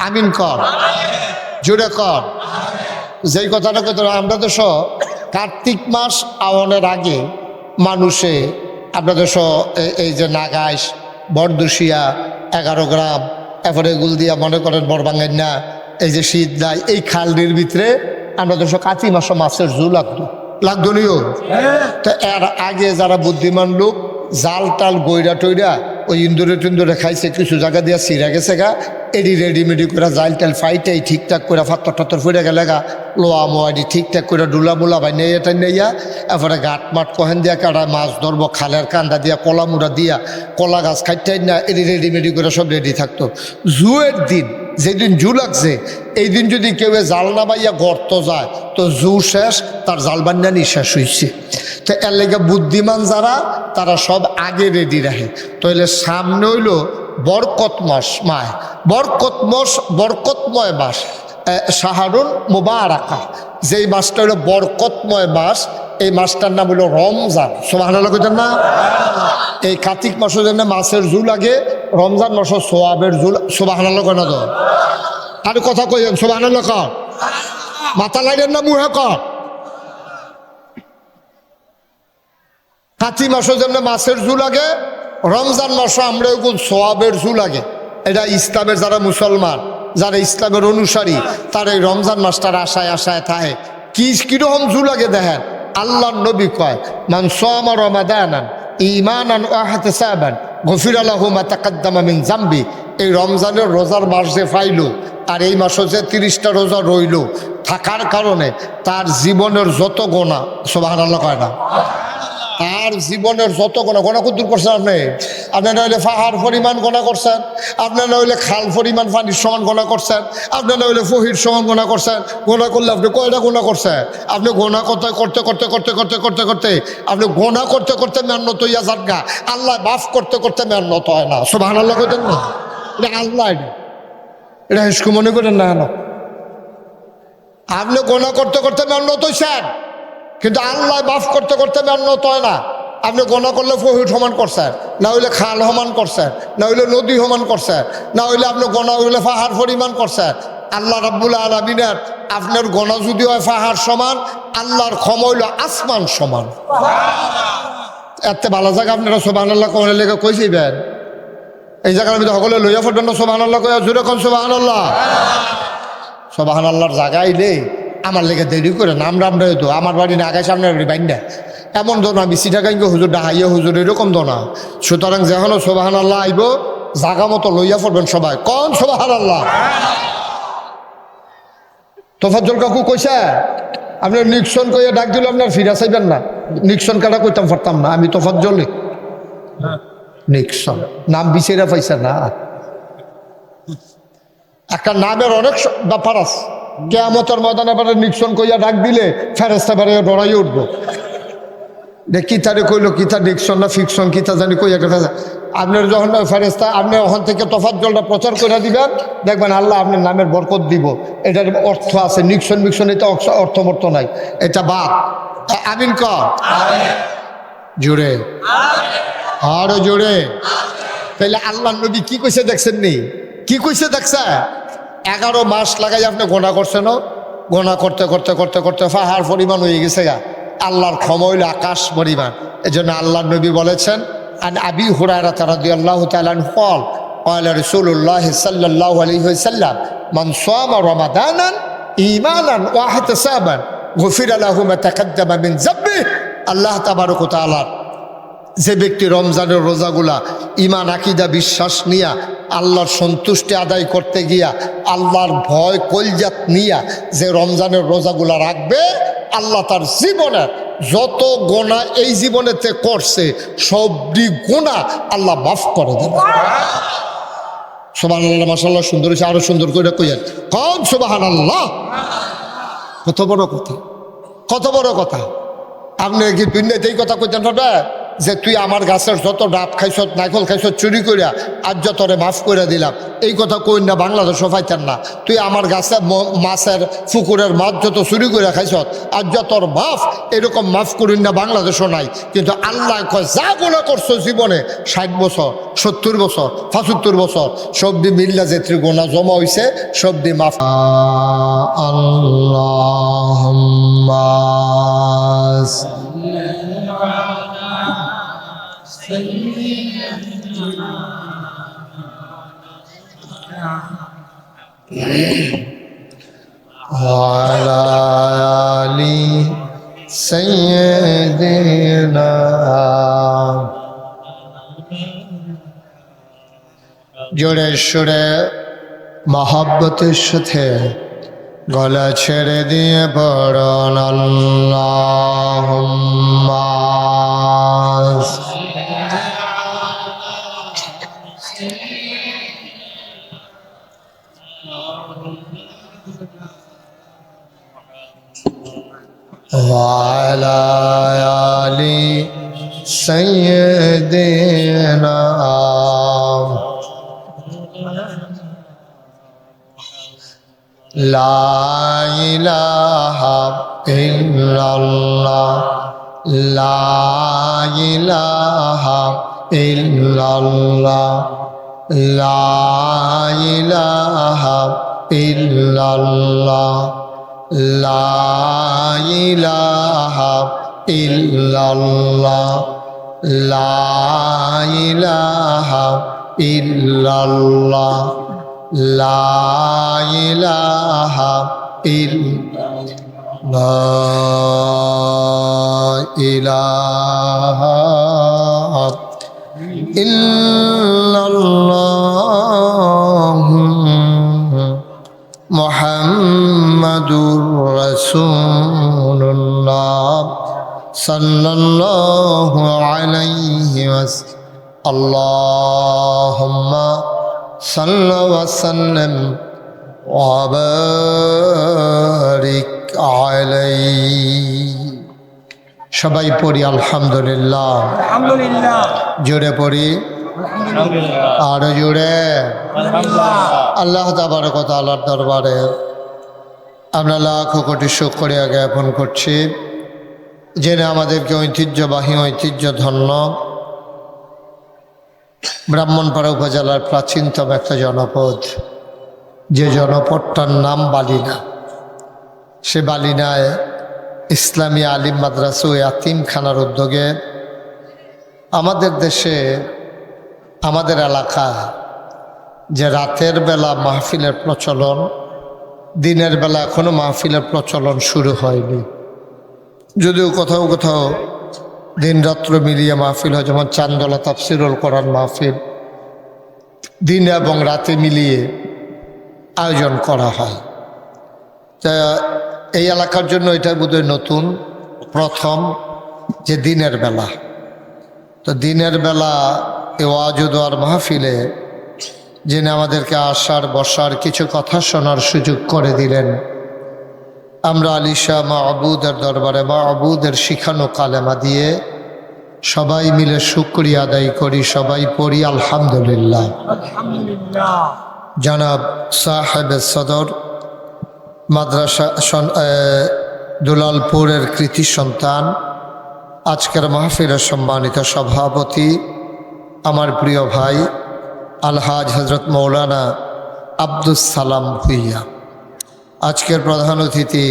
আমিন কর, জোরে কর। যেই কথাটা কত আমরা তো কার্তিক মাস আওয়ানোর আগে মানুষে আপনাদের এই যে নাগাইশ, বরদুশিয়া, 11 গ্রাম, এরপরে গুলদিয়া মনে করেন বরবাঙ্গান্না, এই যে শীত দেয় এই খালটির ভিতরে আমরা তো কাতি মাসে মাছের জু লাগতো নিও। তো এর আগে যারা বুদ্ধিমান লোক জাল টাল বইরা টইরা ওই ইন্দুরে টিন্দুরে খাইছে, কিছু জায়গা দিয়া ছিঁড়া গেছে গা, এডি রেডিমেডি করে জাল টাল ফাইটাই ঠিকঠাক করে ফাত্তর টাত্তর ফুটে গেলে গা, লোয়া মোয়াডি ঠিকঠাক করে ডুলা মুলা ভাই নেই এটা নেইয়া এরপরে গাট মাঠ কহেন দিয়া কাটা মাছ ধরবো, খালের কান্দা দিয়া কলা মুড়া দিয়া কলা গাছ খাইটাই না, এডি রেডিমেডি করে সব রেডি থাকতো। জুয়ের দিন যেদিন জু লাগছে এই দিন যদি কেউ জাল না বাইয়া গর্ত যায় তো জু শেষ, তার জাল বান্যানি শেষ হয়েছে। তো এর লেগে বুদ্ধিমান যারা তারা সব আগে রেডি রাখে। তাহলে সামনে হইল বরকত মাস, বরকতময় মাস, শাহরুন মুবারাকা, যেই মাসটা হলো বরকতময় মাস, এই মাসটার নাম হলো রমজান। সুবহানাল্লাহ কইতেন না? এই কার্তিক মাসের জন্য মাছের জু লাগে, রমজান মাসের সোয়াবের জু। সুবহানাল্লাহ কেন তো আর কথা কইেন? সুবহানাল্লাহ কর, মাথা লাইলেন না মুহে কর। কাতি মাসের জন্য মাছের জু লাগে, রমজান মাসে আমরা ওগুলো সোয়াবের জু লাগে। এটা ইসলামের যারা মুসলমান, যারা ইসলামের অনুসারী, তার এই রমজান মাসটার আশায় আশায় থাকে। কিরকম জু লাগে দেখেন, আল্লাহর নবী কয় মান সামা রমাদানান ঈমানান ওয়া ইহতিসাবান গফিরা লাহু মা তাকাদ্দামা মিন যামবি। এই রমজানের রোজার মাস যে পাইলো আর এই মাসে যে 30টা রোজা রইল থাকার কারণে তার জীবনের যত গোনা, সুবহানাল্লাহ কয় না, আর জীবনের যত গোনা কদ্দুর করছেন আপনি? আপনারা হইলে পাহাড় পরিমাণ গোনা করছেন, আপনারা হইলে খাল পরিমাণ পানির সমান গোনা করছেন, আপনারা হইলে ফহির সমান গোনা করছেন। গোনা করলে আপনি কয়টা গোনা করছেন? আপনি গোনা করতে করতে করতে করতে করতে করতে করতে আপনি গোনা করতে করতে মেহনত হইয়া যান গা, আল্লাহ মাফ করতে করতে মেহনত হয় না। সুবহানাল্লাহ কইতেন না? এটা আল্লাহ, এটা হিসকু মনে করেন না। আপনি গোনা করতে করতে মেহনত হইছেন, কিন্তু আল্লাহ মাফ করতে করতে মেহনত হয় না। আপনি গোনা করলে ফহির সমান করছেন, না হইলে খাল সমান করছেন, না হইলে নদী সমান করছেন, না হইলে আপনি গোনা হইলে পাহাড় পরিমাণ করছেন। আল্লাহ রাব্বুল আলামিনের আপনার গোনা যদি হয় পাহাড় সমান, আল্লাহর ক্ষমা হইল আসমান সমান। এত ভালো জায়গা আপনারা সুবহানাল্লাহ কোরআনের লেগে কইছিবেন, এই জায়গার মধ্যে সকলে লইয়া পড়বেন না সুবহানাল্লাহ কইয়া জোরে কোন সুবহানাল্লাহ। সুবহানাল্লাহর জায়গায় নেই আমার লেগে দেরি করে নাম রামরা হইতো, আমার বাড়ি না আগায় সামনে বাড়ি বাইন্দা এমন দো না, মিশি টাকাইঙ্গে হুজুর ডাহাইয়া হুজুর এরকম দো না। সুতরাং যখন সুবহানাল্লাহ আইব জাগা মতো লইয়া পড়বেন সবাই, কোন সুবহানাল্লাহ। তোফাজ্জল কাকু কইছে আপনার নিক্সন কইয়া ডাক দিল আপনার ফিরা চাইবেন না, নিক্সন কাটা কইতাম পারতাম না, আমি তোফাজ্জল নিক্সন নাম বিচারা পাইছে না। একটা নামের অনেক ব্যাপার আছে, কিয়ামতের ময়দানে বারে নিক্সন কইয়া ডাক দিলে ফেরেশতা বারে ডরাই উঠবো, কিতারে কইলো কিতা নিক্সন না ফিকশন কিতা জানি কইয়া কথা। আপনার যখন ফেরেশতা আপনি ওখান থেকে তোফাজ্জলটা প্রচার করে দিবেন, দেখবেন আল্লাহ আপনার নামের বরকত দিব। এটার অর্থ আছে, নিক্সন মিক্সন এটা অর্থমর্থ নাই, এটা বাদ। আমিন কর জোরে, আরো জোরে। তাইলে আল্লাহ নবী কি কইছে দেখছেন নি? কি কইছে দেখছে? 11 মাস লাগাই আপনি গোনা করছেন, গোনা করতে করতে করতে করতে পাহাড় পরিমাণ হয়ে গেছে গা, আল্লাহর ক্ষমা হইল আকাশ পরিমাণ। এই জন্য আল্লাহ নবী বলেছেন আন আবি হুরায়রা রাদিয়াল্লাহু তাআলা আনহু قال قال رسول الله صلى الله عليه وسلم من صام رمضانا ايمانا واحتسابا غفر له ما تقدم من ذنبه। আল্লাহ তাবারক ওয়া তাআলা যে ব্যক্তি রমজানের রোজাগুলা ইমান আকীদা বিশ্বাস নিয়া আল্লাহর সন্তুষ্টি আদায় করতে গিয়া আল্লাহর ভয় কলজাত নিয়া যে রমজানের রোজাগুলা রাখবে, আল্লাহ তার জীবনের যত গোনা এই জীবনেতে করছে সবটি গোনা আল্লাহ মাফ করে দেবে। সুবহানাল্লাহ, মাশাআল্লাহ, সুন্দর হয়েছে, আরো সুন্দর করে কইয়েন কোন সুবহানাল্লাহ। কত বড় কথা, কত বড় কথা। আপনি কি দুনিয়াতে এই কথা কইতেন পারবে? যে তুই আমার গাছের যত ডাব খাইছত নাইকল খাইছত চুরি করিয়া আজ যতরে মাফ করে দিলাম, এই কথা কই না বাংলাদেশও পাইতেন না। তুই আমার গাছে মাছের পুকুরের মাছ যত চুরি করিয়া খাইছত আজ যতর মাফ, এরকম মাফ করিন না বাংলাদেশও নাই। কিন্তু আল্লাহ কয় যা গুনাহ করছো জীবনে 60 বছর 70 বছর 75 বছর সব দি মিল্লা যেত্রী গুনাহ জমা হইছে সব দি মাফ। আল্লাহুম্মা وعلى آل سيدنا জোরে সুরে মহব্বতের সাথে গলা ছেড়ে দিয়ে পড়ুন আল্লাহুম্মা وعلى آل سيدنا لا إله إلا الله لا إله إلا الله لا إله إلا الله لا إله إلا الله لا إله إلا الله لا إله إلا لا إله إلا الله মুহাম্মাদুর রাসূলুল্লাহ সাল্লাল্লাহু আলাইহি ওয়াসাল্লাম। আল্লাহুম্মা সাল্লি ওয়া সাল্লিম ওয়া বারিক আলাইহি। সবাই পড়ি আলহামদুলিল্লাহ। আলহামদুলিল্লাহ জোরে পড়ি আরো জোরে। আল্লাহ তাবারক ওয়া তাআলার দরবারে আমরা লাখো কোটি শুকরিয়া জ্ঞাপন করছি, জেনে আমাদেরকে ঐতিহ্যবাহী ঐতিহ্যধন্য ব্রাহ্মণপাড়া উপজেলার প্রাচীনতম একটা জনপদ, যে জনপদটার নাম বালিনা। সে বালিনায় ইসলামী আলিম মাদ্রাসা ও ইয়াতিমখানার উদ্যোগে আমাদের দেশে আমাদের এলাকা যে রাতের বেলা মাহফিলের প্রচলন, দিনের বেলা এখনো মাহফিলের প্রচলন শুরু হয়নি, যদিও কোথাও কোথাও দিন রাত্র মিলিয়ে মাহফিল হয়। যেমন চান্দলা তাফসিরুল কোরআন মাহফিল দিন এবং রাতে মিলিয়ে আয়োজন করা হয়। তা এই এলাকার জন্য এটা বোধহয় নতুন, প্রথম যে দিনের বেলা। তো দিনের বেলা এ ওয়াজ ও দোয়ার মাহফিলে যিনি আমাদেরকে আসার বসার কিছু কথা শোনার সুযোগ করে দিলেন, আমরা আলিশা মাহবুদের দরবারে মাহবুদের শিখানো কালেমা দিয়ে সবাই মিলে শুকরিয়া আদায় করি। সবাই পড়ি আলহামদুলিল্লাহ। জনাব সাহেবে সদর মাদ্রাসা দুলালপুরের কৃতি সন্তান, আজকের মাহফিলের সম্মানিত সভাপতি আমার প্রিয় ভাই আলহাজ হজরত মৌলানা আব্দুস সালাম ভুইয়া, আজকের প্রধান অতিথি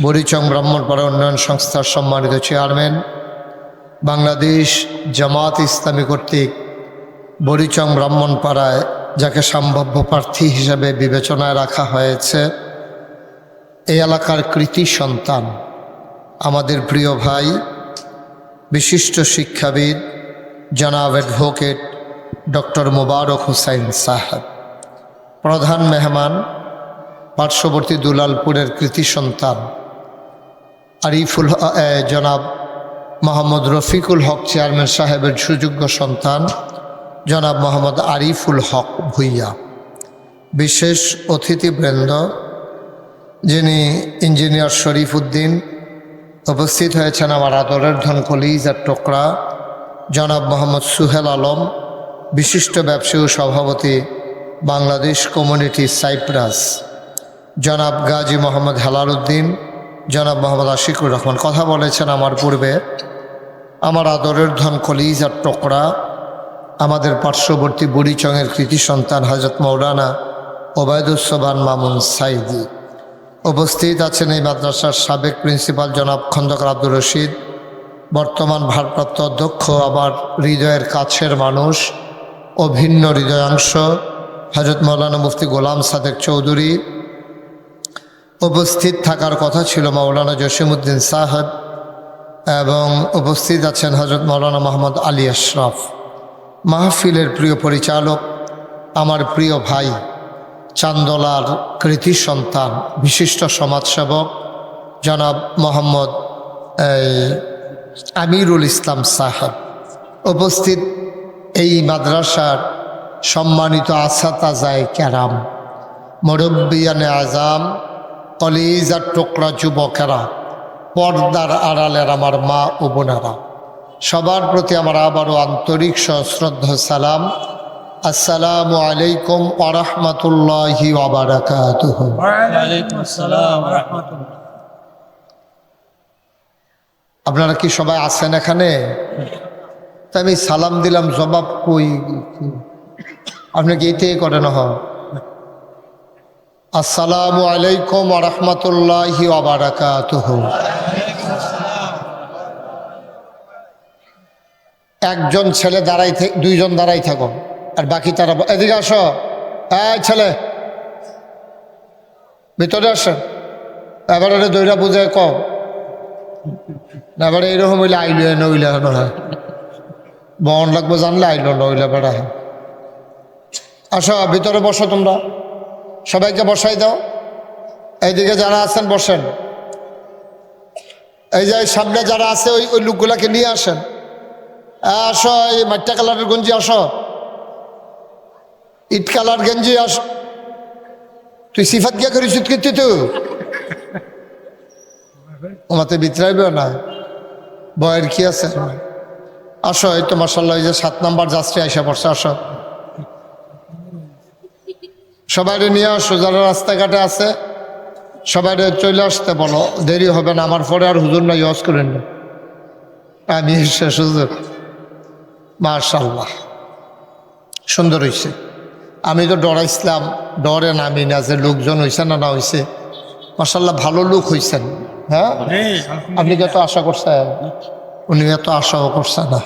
বুড়িচং ব্রাহ্মণপাড়া উন্নয়ন সংস্থার সম্মানিত চেয়ারম্যান, বাংলাদেশ জামাত ইসলামী কর্তৃক বুড়িচং ব্রাহ্মণপাড়ায় যাকে সম্ভাব্য প্রার্থী হিসেবে বিবেচনায় রাখা হয়েছে, এই এলাকার কৃতি সন্তান আমাদের প্রিয় ভাই বিশিষ্ট শিক্ষাবিদ জনাব অ্যাডভোকেট ডক্টর মোবারক হুসাইন সাহেব, প্রধান মেহমান পার্শ্ববর্তী দুলালপুরের কৃতি সন্তান আরিফুল জনাব মোহাম্মদ রফিকুল হক চেয়ারম্যান সাহেবের সুযোগ্য সন্তান জনাব মোহাম্মদ আরিফুল হক ভুইয়া, বিশেষ অতিথিবৃন্দ যিনি ইঞ্জিনিয়ার শরীফ উদ্দিন উপস্থিত হয়েছেন আমার আদরের ধন কলিজার টুকরা জনাব মোহাম্মদ সুহেল আলম, বিশিষ্ট ব্যবসায়ী ও সভাপতি বাংলাদেশ কমিউনিটি সাইপ্রাস, জনাব গাজী মোহাম্মদ হেলাল উদ্দিন, জনাব মোহাম্মদ আশিকুর রহমান। কথা বলেছেন আমার পূর্বে আমার আদরের ধন কলিজার টুকরা আমাদের পার্শ্ববর্তী বুড়িচংয়ের কৃতি সন্তান হযরত মাওলানা ওবায়দুস-সোবহান মামুন সাইদি। উপস্থিত আছেন এই মাদ্রাসার সাবেক প্রিন্সিপাল জনাব খন্দকার আব্দুর রশিদ, বর্তমান ভারপ্রাপ্ত অধ্যক্ষ, আমার হৃদয়ের কাছের মানুষ ও ভিন্ন হৃদয়াংশ হযরত মাওলানা মুফতি গোলাম সাদেক চৌধুরী। উপস্থিত থাকার কথা ছিল মাওলানা জসিমউদ্দিন সাহেব, এবং উপস্থিত আছেন হযরত মাওলানা মোহাম্মদ আলী আশরাফ। মাহফিলের প্রিয় পরিচালক, আমার প্রিয় ভাই, চান্দলার কৃতি সন্তান, বিশিষ্ট সমাজসেবক জনাব মোহাম্মদ আমিরুল ইসলাম সাহেব। উপস্থিত এই মাদ্রাসার সম্মানিত আসাতাজায়ে কেরাম, মুরব্বিয়ানে আজাম, কলিজার টুকরা যুবকেরা, পর্দার আড়ালের আমার মা ও বোনেরা, সবার প্রতি আমার আবারও আন্তরিক সশ্রদ্ধ সালাম। আসসালামু আলাইকুম ওয়া রাহমাতুল্লাহি ওয়া বারাকাতুহু। ওয়া আলাইকুম আসসালাম ওয়া রাহমাতুল্লাহ। আপনারা কি সবাই আছেন এখানে? তা আমি সালাম দিলাম, জবাব কই? আপনি কি এটাই করেন? আসসালামু আলাইকুম ওয়া রাহমাতুল্লাহি ওয়া বারাকাতুহু। একজন ছেলে দাঁড়াই, দুইজন দাঁড়াই থাকো, আর বাকি তারা এদিকে আসো। এই ছেলে ভিতরে আসেন। এবারে দইরা বুঝে কম, এবারে এইরকম হইলে আইলো নইলে হয় বহন লাগবো, জানলে আইলো নইলে বেড়া। আসো ভিতরে বসো, তোমরা সবাইকে বসাই দাও। এইদিকে যারা আছেন বসেন। এই যে সামনে যারা আছে ওই লোকগুলাকে নিয়ে আসেন। আসো, এই মাটিয়া কালারের গঞ্জি আসো, ইট কালার গেঞ্জি আস। তুই সিফাত গিয়া করিস কিন্তু তুই ওমাতে বিতরাইবে না, বয়ের কি আছে? আসো, এই তো মাশাআল্লাহ, এই যে 7 নাম্বার যাত্রী আইসা পড়ছে। আসো, সবাই নিয়ে আসো। যারা রাস্তাঘাটে আছে সবাই চলে আসতে বলো, দেরি হবে না। আমার পরে আর হুজুর না ইউজ করেন না, আমি শেষ হুজুর। মাশাআল্লাহ, সুন্দর হয়েছে। আমি তো ডরাইছিলাম, ডরে নামি না, যে লোকজন হয়েছে না হয়েছে। মাশাআল্লাহ, ভালো লোক হয়েছেন। হ্যাঁ, আপনি কত আশা করছেন? উনি এত আশাও করছেন না।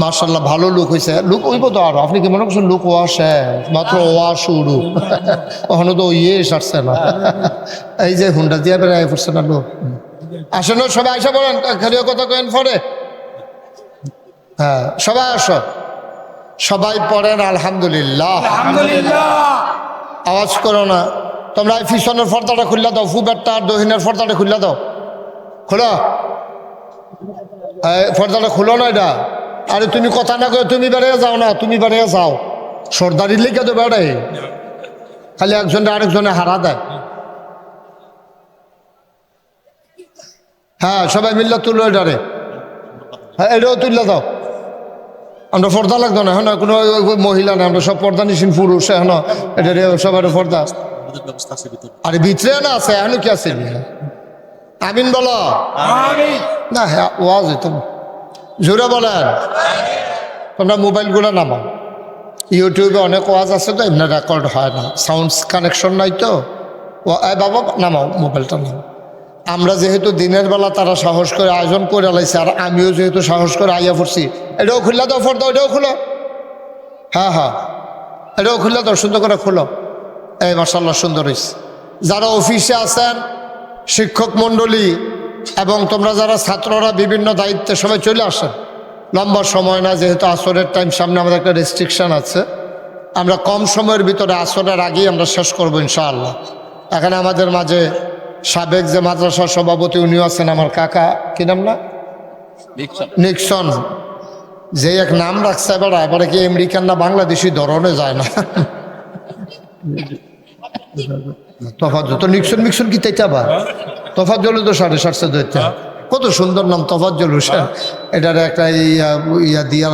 মাশাআল্লাহ, ভালো লোক হয়েছে। লোক হইব তো আরো। আপনি কি মনে করছেন লোক ওয়া শেষ? মাত্র ওয়া শুরু, ওখানে তো ইয়ে সারছে না। এই যে হুন্ডা দিয়ে বেড়াই পড়ছে না লোক। আসেন সবাই, আইসা বলেন, খালিও কথা কেন পরে। হ্যাঁ, সবাই আসো, সবাই পড়েন আলহামদুলিল্লাহ। আওয়াজ করো না। তোমরা এই পিছনের পর্দাটা খুললা দাও, ফুবেরটা আর দহিনের পর্দাটা খুললা দাও। খোলো, পর্দাটা খুলো না এটা। আরে তুমি কথা না করে তুমি বেড়ে যাও না, তুমি বেড়ে যাও। সর্দারির লেগে তো বেড়ে, খালি একজনে আরেকজনে হারা দেয়। হ্যাঁ, সবাই মিললে তুলো এটারে। হ্যাঁ, এটাও তুললে দাও। আমরা পর্দা লাগতো না, হ্যাঁ, কোনো মহিলা না, আমরা সব পর্দা নিশিন পুরুষ। হ্যাঁ, এটা সবার পর্দা। আরে ভিতরে না আছে, এখন কি আছে? আমিন বলো না। হ্যাঁ, ওয়াজ তুমি জোরে বলেন। তোমরা মোবাইলগুলো নামাও, ইউটিউবে অনেক ওয়াজ আছে তো, এমনি রেকর্ড হয় না, সাউন্ড কানেকশন নাই তো। বাবা নামাও, মোবাইলটা নামাও। আমরা যেহেতু দিনের বেলা তারা সাহস করে আয়োজন করে আলাইছে, আর আমিও যেহেতু সাহস করে আইয়া পড়ছি, এটাও খুললা দাও পর্দা, এটাও খুলো। হ্যাঁ হ্যাঁ, এটাও খুললা দাও, সুন্দর করে খুলো। এই মাশাআল্লাহ, সুন্দর হয়েছে। যারা অফিসে আছেন, শিক্ষক মণ্ডলী, এবং তোমরা যারা ছাত্ররা বিভিন্ন দায়িত্বে, সবাই চলে আসেন। লম্বা সময় না, যেহেতু আসরের টাইম সামনে, আমাদের একটা রেস্ট্রিকশান আছে। আমরা কম সময়ের ভিতরে আসরের আগেই আমরা শেষ করবো ইনশাআল্লাহ। এখানে আমাদের মাঝে সাবেক যে মাদ্রাসার সভাপতি, উনিও আছেন, আমার কাকা, কি নাম না, নিক্সন, যে এক নাম রাখছে। এবারে কি আমেরিকান না বাংলাদেশি ধরনে যায় না, তফাৎ তো। নিক্সন মিক্সন কি তাইটা বা তোফাজ্জল তো 7.5 দইতে কত সুন্দর নাম তোফাজ্জল হোসেন। এটার একটা ইয়া দিয়া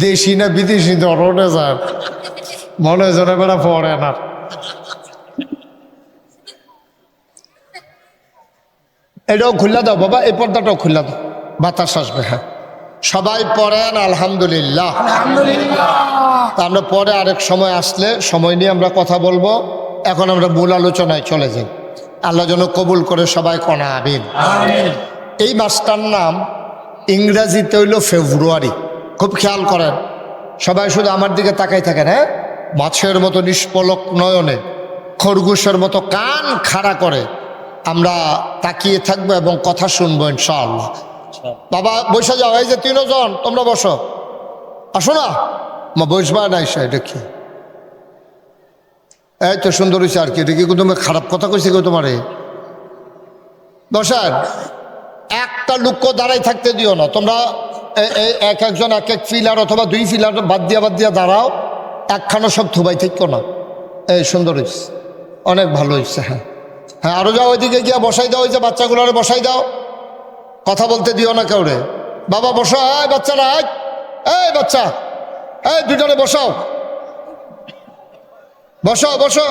দেশি না বিদেশি ধরনে যার মনে হয় যেন বেড়া পড়ে না। এটাও খুলে দাও বাবা, এই পর্দাটাও খুলে দাও, বাতাস আসবে। হ্যাঁ, সবাই পড়েন আলহামদুলিল্লাহ। তা আমরা পরে আরেক সময় আসলে সময় নিয়ে আমরা কথা বলবো। এখন আমরা মূল আলোচনায় চলে যাই। আল্লাহ যেন কবুল করে সবাই কনা আমিন। এই মাসটার নাম ইংরেজিতে হইল ফেব্রুয়ারি। খুব খেয়াল করেন, সবাই শুধু আমার দিকে তাকাই থাকেন। হ্যাঁ, মাছের মতো নিষ্পলক নয়নে খরগোশের মতো কান খাড়া করে আমরা তাকিয়ে থাকবো এবং কথা শুনবো ইনশাআল্লাহ। বাবা বসে যাও, এই যে 3 জন তোমরা বসো, আসো না মা, বসবা না এসে দেখি। এই তো সুন্দর হয়েছে আর কি, এটা কি তুমি খারাপ কথা কইছে কেউ তোমারে? বসার একটা লুক্ষ দাঁড়াই থাকতে দিও না তোমরা। এক একজন এক এক ফিলার অথবা 2 ফিলার বাদ দিয়া দাঁড়াও, একখানা সব থুবাই থাকো না। এই সুন্দর হয়েছে, অনেক ভালো হয়েছে। হ্যাঁ হ্যাঁ, আরো যাও, ওইদিকে গিয়া বসাই দাও, ওই যে বাচ্চাগুলোরে বসাই দাও, কথা বলতে দিও না কেউ রে। বাবা বসো, এই বাচ্চারা, এই বাচ্চা, এই দুজনে বসাও, বসো বসো,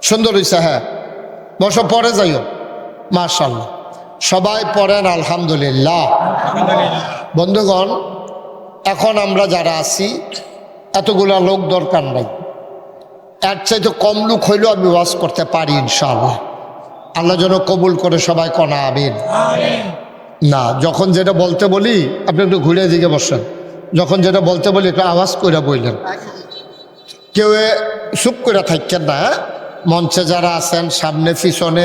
সুন্দর হয়েছে। হ্যাঁ বসো, পরে যাইও। মাশাআল্লাহ, সবাই পড়েন আলহামদুলিল্লাহ। বন্ধুগণ, এখন আমরা যারা আছি এতগুলা লোক দরকার নাই, এর চাইতে কম লোক হইলেও আমি ওয়াজ করতে পারি ইনশাআল্লাহ। আল্লাহ যেন কবুল করে সবাই কনা আমিন। না, যখন যেটা বলতে বলি আপনি একটু ঘুরে দিকে বসেন, যখন যেটা বলতে বলি একটু আওয়াজ করে বললেন, কেউ চুপ করে থাকেন না। মঞ্চে যারা আছেন সামনে পিছনে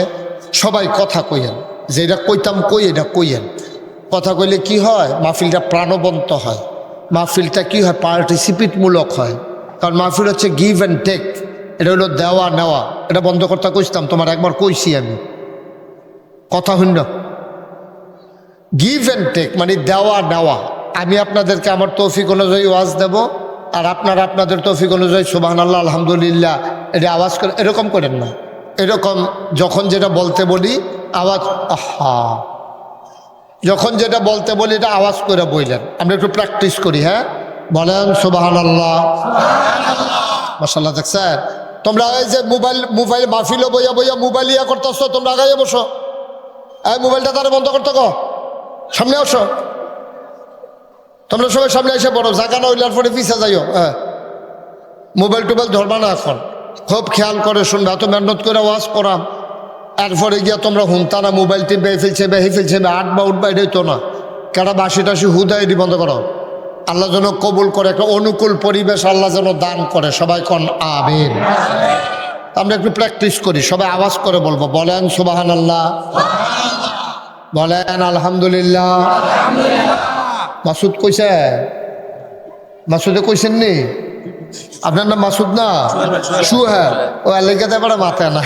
সবাই কথা কইয়েন, যেটা কইতাম কই এটা কইয়েন। কথা কইলে কি হয়, মাহফিলটা প্রাণবন্ত হয়, মাহফিলটা কি হয়, পার্টিসিপেটমূলক হয়। কারণ মাহফিল হচ্ছে গিভ অ্যান্ড টেক, এটা হলো দেওয়া নেওয়া। এটা বন্ধ করতে কইতাম, তোমার একবার কইছি আমি, কথা হইন না। গিভ অ্যান্ড টেক মানে দেওয়া নেওয়া। আমি আপনাদেরকে আমার তৌফিক অনুযায়ী ওয়াজ দেব, আর আপনারা আপনাদের তৌফিক অনুযায়ী সুবহানাল্লাহ আলহামদুলিল্লাহ এটা আওয়াজ করে, এরকম করেন না। এরকম যখন যেটা বলতে বলি আওয়াজ, আহা, যখন যেটা বলতে বলি এটা আওয়াজ করে বললেন। আমরা একটু প্র্যাকটিস করি। হ্যাঁ বলেন সুবহানাল্লাহ মাশাআল্লাহ। দেখছেন তোমরা এই যে মোবাইল মাহফিলও বইয়া বইয়া মোবাইল ইয়া করতেছো, তোমরা আগাইয়া বসো। এই মোবাইলটা তারা বন্ধ করতে গো, সামনে আসো। তোমরা সবাই সামনে এসে পড়ো, জায়গা না হইলে পরে পিছিয়ে যাইও। হ্যাঁ, মোবাইল টোবাইল ধরবা না এখন, খুব খেয়াল করে শুনবে। এত মেহনত করে ওয়াজ করাম, এরপরে গিয়া তোমরা হুমতারা মোবাইলটি বেয়ে ফেলছে আটবা উঠবা, এটাই তো না। কেটা বাসি টাসি হুদা এটি বন্ধ করো। আল্লাহ যেন কবুল করে, একটা অনুকূল পরিবেশ আল্লাহ যেন দান করে। সবাই কোন আমিন। আমরা একটু প্র্যাকটিস করি, সবাই আওয়াজ করে বলবো। বলেন সুবহানাল্লাহ, বলেন আলহামদুলিল্লাহ। মাসুদ কইছে, মাসুদে কইছেন নি? আপনার নাম মাসুদ না? সুহেল। ও এলাকাতে এবার মাথায় না,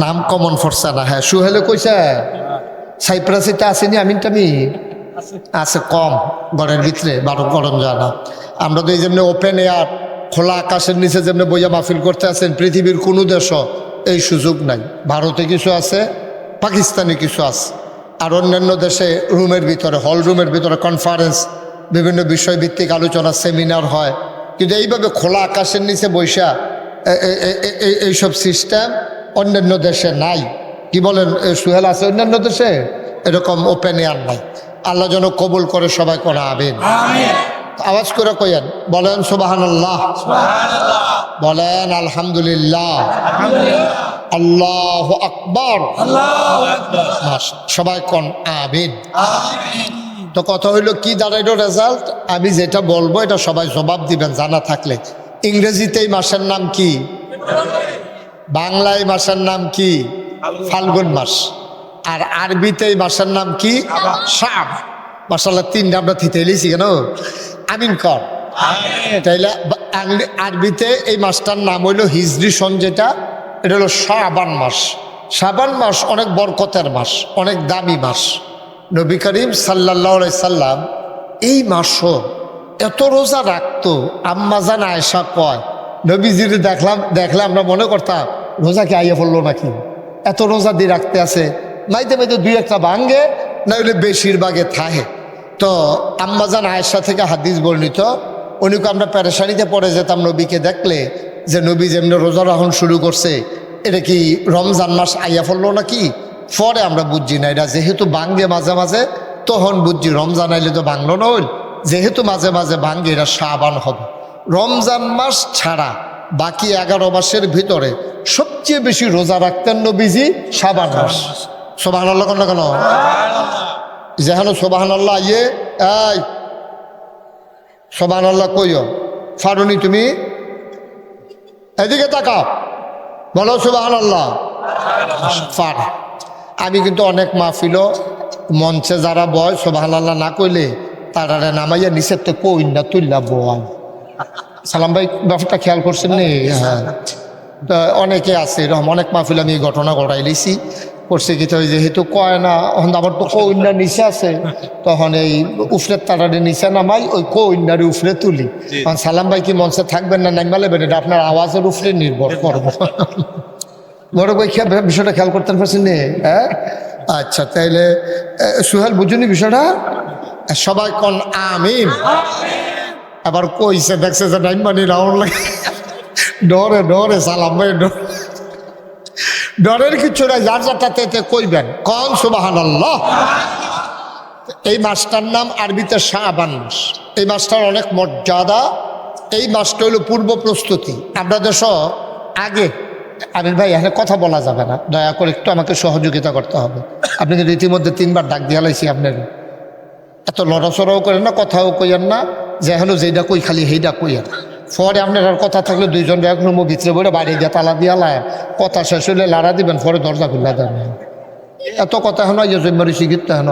নাম কমন ফরসা না। হ্যাঁ সুহেলে কইছে। সাইপ্রাসিতে আসেনি আমিন টামি আছে কম, ঘরের ভিতরে বারো গরম যায় না। আমরা তো এই জন্য ওপেন এয়ার, খোলা আকাশের নিচে যেমনি বইয়া মাহফিল করতে আছেন, পৃথিবীর কোনো দেশও এই সুযোগ নাই। ভারতে কিছু আছে, পাকিস্তানে কিছু আছে, আর অন্যান্য দেশে রুমের ভিতরে, হল রুমের ভিতরে কনফারেন্স, বিভিন্ন বিষয়ভিত্তিক আলোচনা, সেমিনার হয়। কিন্তু এইভাবে খোলা আকাশের নিচে বৈশা এইসব সিস্টেম অন্যান্য দেশে নাই। কি বলেন সুহেল, আছে অন্যান্য দেশে এরকম ওপেন এয়ার নাই। আল্লাহ যেন কবুল করে সবাই করা আমিন। আওয়াজ করে কইেন, বলেন সুবহানাল্লাহ, বলেন আলহামদুলিল্লাহ, আল্লাহু আকবার। সবাই কোন আমিন। তো কথা হইল কি দাঁড়াইল রেজাল্ট? আমি যেটা বলবো এটা সবাই জবাব দিবেন জানা থাকলে। ইংরেজিতে এই মাসের নাম কি? বাংলায় মাসের নাম কি? ফাল্গুন মাস। আর আরবিতে এই মাসের নাম কি? শাব। মাশাআল্লাহ, 3টা আমরা থিতে লিখছি কেন? আমিন কর। তাইলে আরবিতে এই মাসটার নাম হইল হিজরি সন, যেটা এটা হলো শাবান মাস। শাবান মাস অনেক বরকতের মাস, অনেক দামি মাস। নবী করিম সাল্লাল্লাহু আলাইহি সাল্লাম এই মাসও এত রোজা রাখতো। আম্মা জান আয়েশা কয়, নবীজির দেখলে আমরা মনে করতাম রোজা কি আইয়া পড়লো নাকি, এত রোজা দিয়ে রাখতে আছে, মাইতে মাইতে দুই একটা ভাঙ্গে, না হলে বেশিরভাগে থাহে। তো আম্মাজান আয়েশা থেকে হাদিস বর্ণিত, উনিকে আমরা পেরেশানিতে পড়ে যেতাম নবীকে দেখলে, যে নবী যেমনি রোজা রাখুন শুরু করছে, এটা কি রমজান মাস আইয়া পড়লো নাকি। পরে আমরা বুঝছি না, এটা যেহেতু ভাঙ্গে মাঝে মাঝে, তখন বুঝছি রমজান আইলে তো ভাঙলো না হইল, যেহেতু মাঝে মাঝে ভাঙ্গে, এটা শাবান হবে। রমজান মাস ছাড়া বাকি 11 মাসের ভিতরে সবচেয়ে বেশি রোজা রাখতেন নবীজি শাবান মাস। সুবহানাল্লাহ কেন কেন যেখানে সুবহানাল্লাহ ইয়ে এই সুবহানাল্লাহ কইও ফারুনি, তুমি এদিকে তাকাও, বলো সুবহানাল্লাহ। ফার আমি কিন্তু অনেক মাহফিল মঞ্চে যারা বয় সুবহানাল্লাহ না কইলে তারা নামাইয়া নিচের তো কই না তুললা বয়। সালাম ভাই ব্যাপারটা খেয়াল করছেন নি? হ্যাঁ, তা অনেকে আছে এরকম, অনেক মাহফিল আমি এই ঘটনা ঘটাই লিছি করছে কি, তো যেহেতু কয় না, আমার তো কইন্যার নিচে আছে, তখন এই উফরের তারারে নিচে নামাই, ওই কইন্যারে উফরে তুলি। কারণ সালাম ভাই কি মঞ্চে থাকবেন না নাইমালেবেন, এটা আপনার আওয়াজের উপরে নির্ভর করবো। বড় ভাই বিষয়টা খেয়াল করতে পারছেন নি? হ্যাঁ, আচ্ছা তাইলে সুহেল বুঝুনি বিষয়টা, সবাই কোন আমিন। আবার কইছে দেখছে যে নাইমানি রাউন্ড লাগে, ডরে ডরে সালাম ভাই ডরের কিছু নাই, যার যাতে কইবেন কন সুবহানাল্লাহ। এই মাসটার নাম আরবিতে শাবান মাস। এই মাসটার অনেক মর্যাদা। এই মাসটা হলো পূর্ব প্রস্তুতি। আপনাদের সহ আগে আমির ভাই এখানে কথা বলা যাবে না, দয়া করে একটু আমাকে সহযোগিতা করতে হবে। আপনি কিন্তু ইতিমধ্যে 3 বার ডাক দিয়ে লাইছি, আপনার এত লড়াচড়াও করেন না, কথাও কইয়েন না, যে হলো যেইটা কই খালি সেইটা কইয়েন। পরে আপনার আর কথা থাকলে দুইজন এক রুমও ভিতরে বলে বাইরে দিয়ে তালা দিয়া লায়, কথা শেষ হইলে লাড়া দিবেন, পরে দরজা খুলে দেন। এত কথা হেন ইয়ে জন্মারি শিখিত হেন